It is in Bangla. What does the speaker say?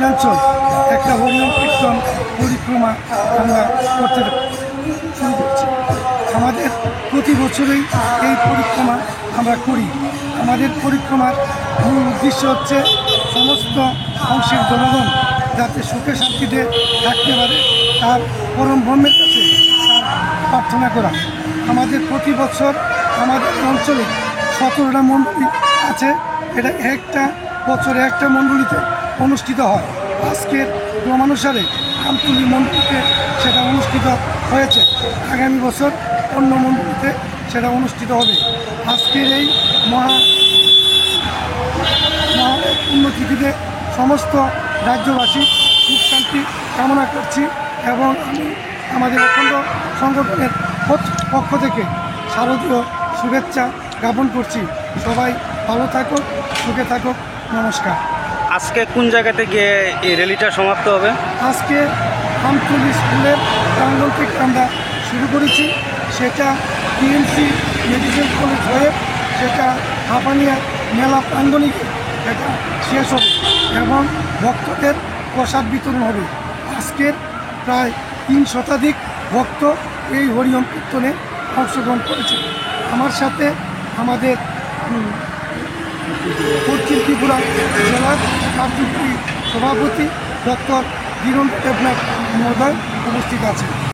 দক্ষিণাঞ্চল একটা হরিনাম কীর্তন পরিক্রমা আমরা করতে শুরু করছি। আমাদের প্রতি বছরই এই পরিক্রমা আমরা করি। আমাদের পরিক্রমার মূল উদ্দেশ্য হচ্ছে সমস্ত অংশের জনগণ যাতে সুখে শান্তিতে থাকতে পারে, তার পরম ব্রহ্মের কাছে তার প্রার্থনা করা। আমাদের প্রতি বছর আমাদের অঞ্চলে 17টা মণ্ডলী আছে। এটা একটা বছরে একটা মণ্ডলীতে অনুষ্ঠিত হয়। আজকের ক্রমানুসারে আমতুলি মণ্ডলীতে সেটা অনুষ্ঠিত হয়েছে। আগামী বছর অন্য মণ্ডলীতে সেটা অনুষ্ঠিত হবে। আজকের এই মহা পুণ্যতিথিতে সমস্ত রাজ্যবাসী সুখ শান্তি কামনা করছি এবং আমি আমাদের অখণ্ড সংগঠনের পক্ষ থেকে শারদীয় শুভেচ্ছা জ্ঞাপন করছি। সবাই ভালো থাকুক, সুখে থাকুক। নমস্কার। আজকে কোন জায়গাতে গিয়ে এই র্যালিটা সমাপ্ত হবে? আজকে আমতুলি স্কুলের প্রাঙ্গণ থেকে আমরা শুরু করেছি। সেটা টিএমসি মেডিকেল কলেজ হয়ে সেটা হাঁপানিয়া মেলা প্রাঙ্গণে এটা শেষ হবে এবং ভক্তদের প্রসাদ বিতরণ হবে। আজকের প্রায় 3 শতাধিক ভক্ত এই হরিনাম কীর্তনে অংশগ্রহণ করেছে। আমার সাথে আমাদের পশ্চিম ত্রিপুরা জেলার কার্যকরী সভাপতি ডক্টর বীরেন্দ্র দেবনাথ মহোদয় উপস্থিত আছেন।